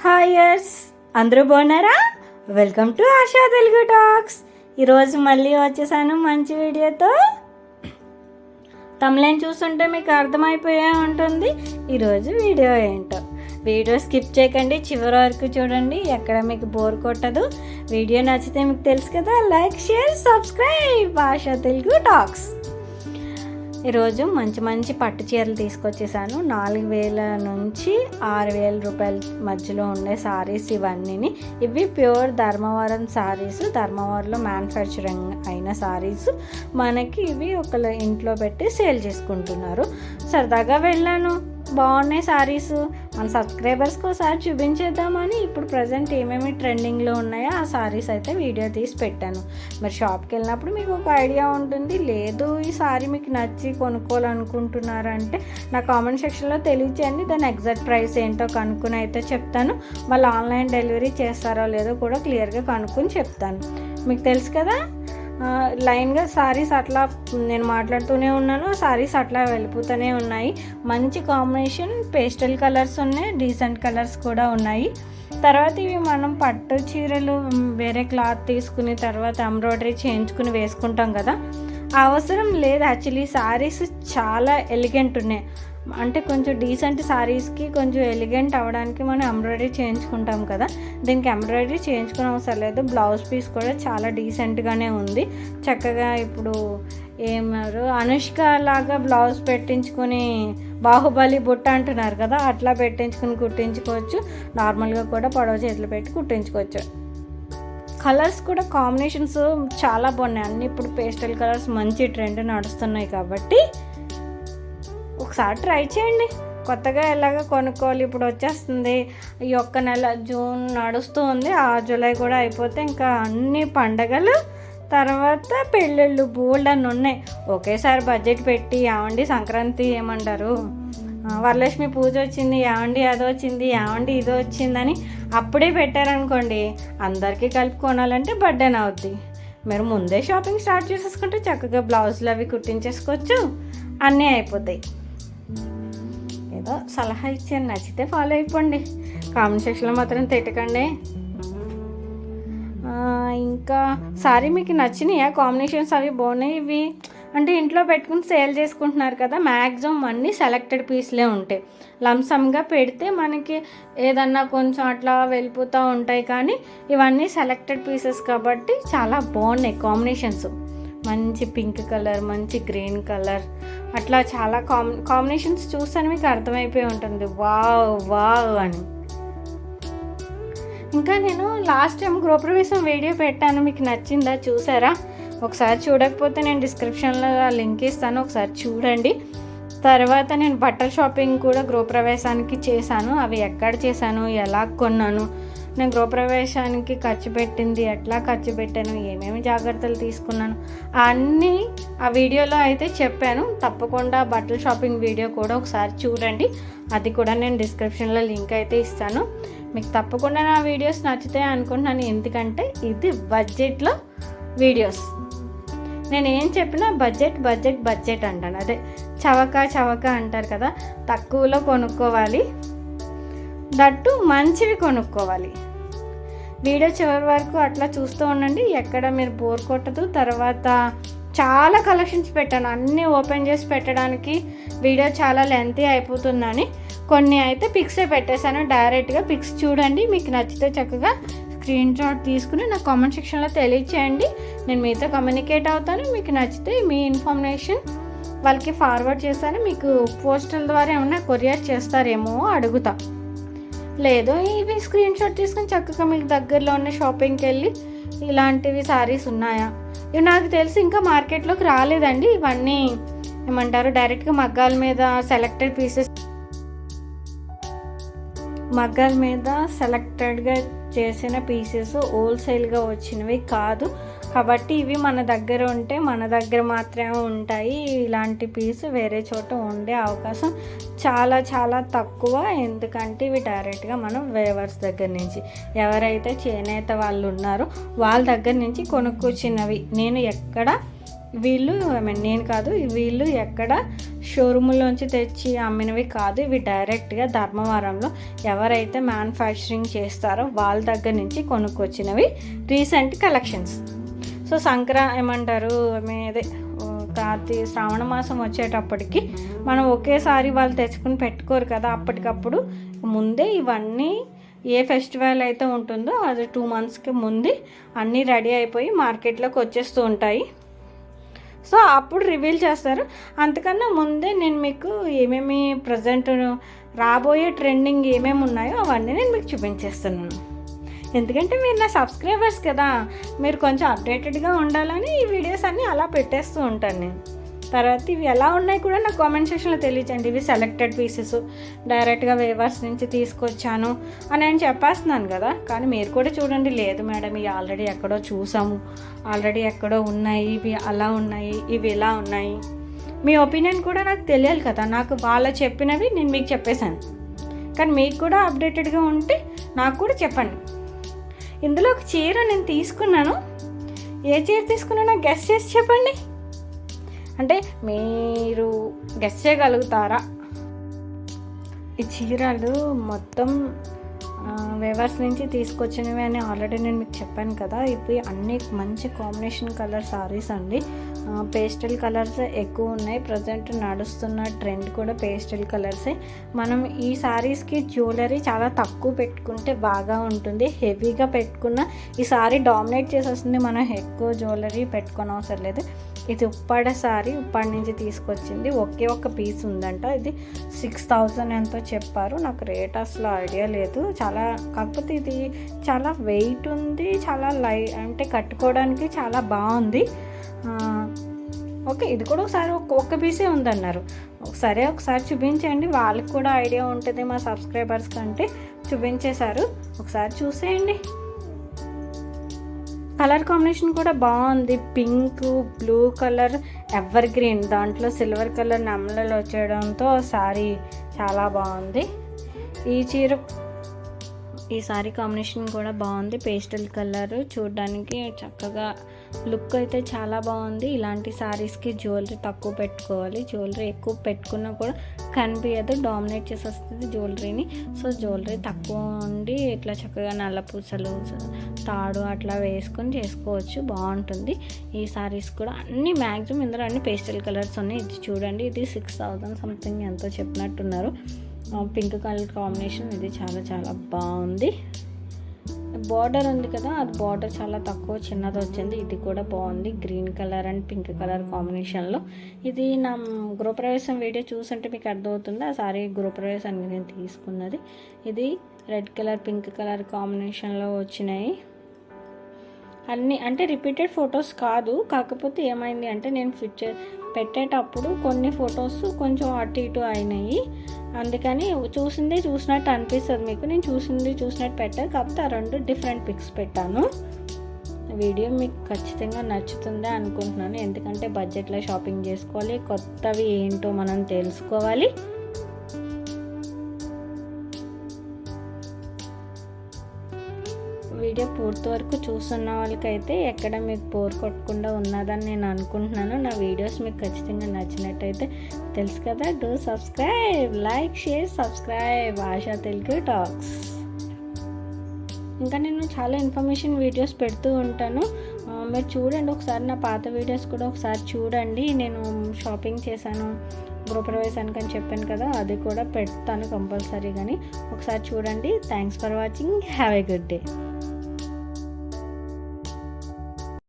హాయర్స్ అందరూ బాగున్నారా? Welcome to ASHA Telugu talks. ఈరోజు మళ్ళీ వచ్చేసాను మంచి వీడియోతో. తమ్లైన్ చూస్తుంటే మీకు అర్థమైపోయే ఉంటుంది ఈరోజు వీడియో ఏంటో. వీడియో స్కిప్ చేయకండి, చివరి వరకు చూడండి, ఎక్కడ మీకు బోర్ కొట్టదు. వీడియో నచ్చితే మీకు తెలుసు కదా, like, share, subscribe ASHA Telugu talks. ఈరోజు మంచి మంచి పట్టు చీరలు తీసుకొచ్చేసాను. 4,000 నుంచి 6,000 రూపాయల మధ్యలో ఉండే సారీస్ ఇవన్నీ. ఇవి ప్యూర్ ధర్మవరం సారీస్, ధర్మవరంలో మ్యానుఫ్యాక్చరింగ్ అయిన సారీస్. మనకి ఇవి ఒక ఇంట్లో పెట్టి సేల్ చేసుకుంటున్నారు. సరదాగా వెళ్ళాను, బాగున్నాయి సారీస్. మన సబ్స్క్రైబర్స్కి ఒకసారి చూపించేద్దామని ఇప్పుడు ప్రజెంట్ ఏమేమి ట్రెండింగ్లో ఉన్నాయో ఆ సారీస్ అయితే వీడియో తీసి పెట్టాను. మరి షాప్కి వెళ్ళినప్పుడు మీకు ఒక ఐడియా ఉంటుంది. లేదు ఈ సారీ మీకు నచ్చి కొనుక్కోవాలనుకుంటున్నారంటే నా కామెంట్ సెక్షన్లో తెలియచేయండి. దాని ఎగ్జాక్ట్ ప్రైస్ ఏంటో కనుక్కుని అయితే చెప్తాను. మళ్ళీ ఆన్లైన్ డెలివరీ చేస్తారో లేదో కూడా క్లియర్గా కనుక్కొని చెప్తాను. మీకు తెలుసు కదా, లైన్గా సారీస్ అట్లా నేను మాట్లాడుతూనే ఉన్నాను, సారీస్ అట్లా వెళ్ళిపోతూనే ఉన్నాయి. మంచి కాంబినేషన్, పేస్టల్ కలర్స్ ఉన్నాయి, డీసెంట్ కలర్స్ కూడా ఉన్నాయి. తర్వాత ఇవి మనం పట్టు చీరలు వేరే క్లాత్ తీసుకుని తర్వాత ఎంబ్రాయిడరీ చేయించుకుని వేసుకుంటాం కదా, అవసరం లేదు. యాక్చువల్లీ సారీస్ చాలా ఎలిగెంట్ ఉన్నాయి. అంటే కొంచెం డీసెంట్ సారీస్కి కొంచెం ఎలిగెంట్ అవ్వడానికి మనం ఎంబ్రాయిడరీ చేయించుకుంటాం కదా, దీనికి ఎంబ్రాయిడరీ చేయించుకునే అవసరం లేదు. బ్లౌజ్ పీస్ కూడా చాలా డీసెంట్గానే ఉంది. చక్కగా ఇప్పుడు ఏమారు అనుష్క లాగా బ్లౌజ్ పెట్టించుకొని బాహుబలి బుట్ట అంటున్నారు కదా, అట్లా పెట్టించుకుని కుట్టించుకోవచ్చు. నార్మల్గా కూడా పొడవ చేతులు పెట్టి కుట్టించుకోవచ్చు. కలర్స్ కూడా కాంబినేషన్స్ చాలా బాగున్నాయి. అన్నీ ఇప్పుడు పేస్టల్ కలర్స్ మంచి ట్రెండ్ నడుస్తున్నాయి కాబట్టి ఒకసారి ట్రై చేయండి. కొత్తగా ఎలాగ కొనుక్కోవాలి, ఇప్పుడు వచ్చేస్తుంది ఈ ఒక్క నెల, జూన్ నడుస్తూ ఉంది, ఆ జూలై కూడా అయిపోతే ఇంకా అన్ని పండగలు, తర్వాత పెళ్ళిళ్ళు బోల్డ్ అని ఉన్నాయి. ఒకేసారి బడ్జెట్ పెట్టి ఏమండి సంక్రాంతి ఏమంటారు, వరలక్ష్మి పూజ వచ్చింది, ఏమండి అది వచ్చింది, ఏమండి ఇది వచ్చిందని అప్పుడే పెట్టారనుకోండి, అందరికీ కలిపి కొనాలంటే బర్డెన్ అవుద్ది. మీరు ముందే షాపింగ్ స్టార్ట్ చేసేసుకుంటే చక్కగా బ్లౌజులు అవి కుట్టించేసుకోవచ్చు, అన్నీ అయిపోతాయి. ఏదో సలహా ఇచ్చాను, నచ్చితే ఫాలో అయిపోండి. కామెంట్ సెక్షన్లో మాత్రం తిట్టకండి. ఇంకా సారీ మీకు నచ్చినాయా? కాంబినేషన్స్ అవి బాగున్నాయి. ఇవి అంటే ఇంట్లో పెట్టుకుని సేల్ చేసుకుంటున్నారు కదా, మ్యాక్సిమం అన్నీ సెలెక్టెడ్ పీస్లే ఉంటాయి. లంసమ్గా పెడితే మనకి ఏదన్నా కొంచెం అట్లా వెళ్ళిపోతూ ఉంటాయి, కానీ ఇవన్నీ సెలెక్టెడ్ పీసెస్ కాబట్టి చాలా బాగున్నాయి కాంబినేషన్స్. మంచి పింక్ కలర్, మంచి గ్రీన్ కలర్, అట్లా చాలా కాంబినేషన్స్ చూస్తాను మీకు అర్థమైపోయి ఉంటుంది వావ్ వావ్ అని. ఇంకా నేను లాస్ట్ టైం గృహప్రవేశం వీడియో పెట్టాను, మీకు నచ్చిందా? చూసారా? ఒకసారి చూడకపోతే నేను డిస్క్రిప్షన్లో లింక్ ఇస్తాను, ఒకసారి చూడండి. తర్వాత నేను బట్టల షాపింగ్ కూడా గృహప్రవేశానికి చేశాను. అవి ఎక్కడ చేశాను, ఎలా కొన్నాను, నేను గృహప్రవేశానికి ఖర్చు పెట్టింది, ఎట్లా ఖర్చు పెట్టాను, ఏమేమి జాగ్రత్తలు తీసుకున్నాను అన్నీ ఆ వీడియోలో అయితే చెప్పాను. తప్పకుండా బట్టల షాపింగ్ వీడియో కూడా ఒకసారి చూడండి, అది కూడా నేను డిస్క్రిప్షన్లో లింక్ అయితే ఇస్తాను. మీకు తప్పకుండా నా వీడియోస్ నచ్చుతాయి అనుకుంటున్నాను, ఎందుకంటే ఇది బడ్జెట్లో వీడియోస్. నేను ఏం చెప్పినా బడ్జెట్ బడ్జెట్ బడ్జెట్ అంటాను, అదే చవక అంటారు కదా, తక్కువలో కొనుక్కోవాలి, దట్టు మంచివి కొనుక్కోవాలి. వీడియో చివరి వరకు అట్లా చూస్తూ ఉండండి, ఎక్కడ మీరు బోర్ కొట్టదు. తర్వాత చాలా కలెక్షన్స్ పెట్టాను, అన్నీ ఓపెన్ చేసి పెట్టడానికి వీడియో చాలా లెంతీ అయిపోతుందని కొన్ని అయితే పిక్సే పెట్టేశాను. డైరెక్ట్గా పిక్స్ చూడండి, మీకు నచ్చితే చక్కగా స్క్రీన్ షాట్ తీసుకుని నా కామెంట్ సెక్షన్లో తెలియచేయండి. నేను మీతో కమ్యూనికేట్ అవుతాను. మీకు నచ్చితే మీ ఇన్ఫర్మేషన్ వాళ్ళకి ఫార్వర్డ్ చేస్తాను. మీకు పోస్టల్ ద్వారా ఏమన్నా కొరియర్ చేస్తారేమో అడుగుతా. లేదు ఇవి స్క్రీన్ షాట్ తీసుకుని చక్కగా మీకు దగ్గరలో ఉన్న షాపింగ్కి వెళ్ళి ఇలాంటివి సారీస్ ఉన్నాయా, ఇవి నాకు తెలిసి ఇంకా మార్కెట్లోకి రాలేదండి. ఇవన్నీ ఏమంటారు, డైరెక్ట్గా మగ్గాల మీద సెలెక్టెడ్ పీసెస్, మగ్గాల మీద సెలెక్టెడ్గా చేసిన పీసెస్, హోల్సేల్గా వచ్చినవి కాదు. కాబట్టి ఇవి మన దగ్గర ఉంటే మన దగ్గర మాత్రమే ఉంటాయి. ఇలాంటి పీస్ వేరే చోట ఉండే అవకాశం చాలా చాలా తక్కువ. ఎందుకంటే ఇవి డైరెక్ట్గా మనం వేవర్స్ దగ్గర నుంచి, ఎవరైతే చేనేత వాళ్ళు ఉన్నారో వాళ్ళ దగ్గర నుంచి కొనుక్కొచ్చినవి. నేను ఎక్కడ వీళ్ళు నేను కాదు, వీళ్ళు ఎక్కడ షోరూముల్లోంచి తెచ్చి అమ్మినవి కాదు. ఇవి డైరెక్ట్గా ధర్మవరంలో ఎవరైతే మ్యానుఫ్యాక్చరింగ్ చేస్తారో వాళ్ళ దగ్గర నుంచి కొనుక్కొచ్చినవి రీసెంట్ కలెక్షన్స్. సో ఏమంటారు అదే శ్రావణ మాసం వచ్చేటప్పటికి మనం ఒకేసారి వాళ్ళు తెచ్చుకుని పెట్టుకోరు కదా, అప్పటికప్పుడు ముందే ఇవన్నీ ఏ ఫెస్టివల్ అయితే ఉంటుందో అది 2 monthsకి ముందే అన్నీ రెడీ అయిపోయి మార్కెట్లోకి వచ్చేస్తూ ఉంటాయి. సో అప్పుడు రివీల్ చేస్తారు. అంతకన్నా ముందే నేను మీకు ఏమేమి ప్రజెంట్ రాబోయే ట్రెండింగ్ ఏమేమి ఉన్నాయో అవన్నీ నేను మీకు చూపించేస్తున్నాను. ఎందుకంటే మీరు నా సబ్స్క్రైబర్స్ కదా, మీరు కొంచెం అప్డేటెడ్గా ఉండాలని ఈ వీడియోస్ అన్నీ అలా పెట్టేస్తూ ఉంటాను నేను. తర్వాత ఇవి ఎలా ఉన్నాయి కూడా నాకు కామెంట్ సెక్షన్లో తెలియచండి. ఇవి సెలెక్టెడ్ పీసెస్ డైరెక్ట్గా వేవర్స్ నుంచి తీసుకొచ్చాను అని నేను చెప్పేస్తున్నాను కదా, కానీ మీరు కూడా చూడండి. లేదు మేడం ఇవి ఆల్రెడీ ఎక్కడో చూసాము, ఆల్రెడీ ఎక్కడో ఉన్నాయి, ఇవి అలా ఉన్నాయి, ఇవి ఇలా ఉన్నాయి. మీ ఒపీనియన్ కూడా నాకు తెలియాలి కదా. నాకు వాళ్ళు చెప్పినవి నేను మీకు చెప్పేశాను, కానీ మీకు కూడా అప్డేటెడ్గా ఉంటే నాకు కూడా చెప్పండి. ఇందులో ఒక చీర నేను తీసుకున్నాను. ఏ చీర తీసుకున్నానో గెస్ చేసి చెప్పండి. అంటే మీరు గెస్ చేయగలుగుతారా? ఈ చీరలు మొత్తం వేవర్స్ నుంచి తీసుకొచ్చినవి అని ఆల్రెడీ నేను మీకు చెప్పాను కదా. ఇవి అన్ని మంచి కాంబినేషన్ కలర్ సారీస్ అండి. పేస్టల్ కలర్స్ ఎక్కువ ఉన్నాయి. ప్రజెంట్ నడుస్తున్న ట్రెండ్ కూడా పేస్టల్ కలర్సే. మనం ఈ సారీస్కి జ్యువెలరీ చాలా తక్కువ పెట్టుకుంటే బాగా ఉంటుంది. హెవీగా పెట్టుకున్న ఈ సారీ డామినేట్ చేసేస్తుంది. మనం ఎక్కువ జ్యువెలరీ పెట్టుకోని అవసరం లేదు. ఇది ఉప్పాడ సారీ, ఉప్పాడ నుంచి తీసుకొచ్చింది. ఒకే ఒక పీస్ ఉందంట. ఇది 6000 ఎంతో చెప్పారు. నాకు రేట్ అసలు ఐడియా లేదు. కాకపోతే ఇది చాలా వెయిట్ ఉంది, చాలా అంటే కట్టుకోవడానికి చాలా బాగుంది. ఓకే, ఇది కూడా ఒకసారి ఒక్క పీసే ఉందన్నారు. ఒకసారి చూపించండి, వాళ్ళకి కూడా ఐడియా ఉంటుంది. మా సబ్స్క్రైబర్స్ కంటే చూపించేశారు, ఒకసారి చూసేయండి. కలర్ కాంబినేషన్ కూడా బాగుంది. Pink, blue colour, ever green, దాంట్లో సిల్వర్ కలర్ నెమలలు వచ్చేయడంతో సారీ చాలా బాగుంది. ఈ సారీ కాంబినేషన్ కూడా బాగుంది. పేస్టల్ కలర్ చూడడానికి చక్కగా లుక్ అయితే చాలా బాగుంది. ఇలాంటి సారీస్కి జ్యువెలరీ తక్కువ పెట్టుకోవాలి. జ్యువెలరీ ఎక్కువ పెట్టుకున్నా కూడా కనిపించదు, డామినేట్ చేసేస్తుంది జ్యువెలరీని. సో జ్యువెలరీ తక్కువ ఉండి ఇట్లా చక్కగా నల్ల పూసలు, తాడు అట్లా వేసుకొని చేసుకోవచ్చు, బాగుంటుంది. ఈ సారీస్ కూడా అన్ని మ్యాక్సిమం ఇందులో అన్ని పేస్టల్ కలర్స్ ఉన్నాయి. ఇది చూడండి, ఇది 6000 సంథింగ్ ఎంతో చెప్పినట్టున్నారు. పింక్ కలర్ కాంబినేషన్, ఇది చాలా చాలా బాగుంది. బార్డర్ ఉంది కదా, అది బార్డర్ చాలా తక్కువ చిన్నది వచ్చింది. ఇది కూడా బాగుంది, green colour and pink colour కాంబినేషన్లో. ఇది నా గృహప్రవేశం వీడియో చూస్తుంటే మీకు అర్థమవుతుంది. ఆ సారీ గృహప్రవేశానికి నేను తీసుకున్నది. ఇది రెడ్ కలర్, పింక్ కలర్ కాంబినేషన్లో వచ్చినాయి అన్నీ. అంటే రిపీటెడ్ ఫొటోస్ కాదు, కాకపోతే ఏమైంది అంటే నేను పెట్టేటప్పుడు కొన్ని ఫొటోస్ కొంచెం అటు ఇటు అయినాయి. అందుకని చూసినట్టు అనిపిస్తుంది మీకు. నేను చూసినట్టు పెట్టాను, కాకపోతే ఆ 2 డిఫరెంట్ పిక్స్ పెట్టాను. వీడియో మీకు ఖచ్చితంగా నచ్చుతుందే అనుకుంటున్నాను. ఎందుకంటే బడ్జెట్లో షాపింగ్ చేసుకోవాలి, కొత్తవి ఏంటో మనం తెలుసుకోవాలి. వీడియో పూర్తి వరకు చూస్తున్న వాళ్ళకైతే ఎక్కడ మీకు బోర్ కొట్టకుండా ఉన్నదని నేను అనుకుంటున్నాను. నా వీడియోస్ మీకు ఖచ్చితంగా నచ్చినట్టయితే తెలుసు కదా, do subscribe, like, share, subscribe ASHA Telugu talks. ఇంకా నేను చాలా ఇన్ఫర్మేషన్ వీడియోస్ పెడుతూ ఉంటాను. మీరు చూడండి ఒకసారి, నా పాత వీడియోస్ కూడా ఒకసారి చూడండి. నేను షాపింగ్ చేశాను గృహప్రవేశానికి అని చెప్పాను కదా, అది కూడా పెడతాను కంపల్సరీ. కానీ ఒకసారి చూడండి. Thanks for watching. Have a good day.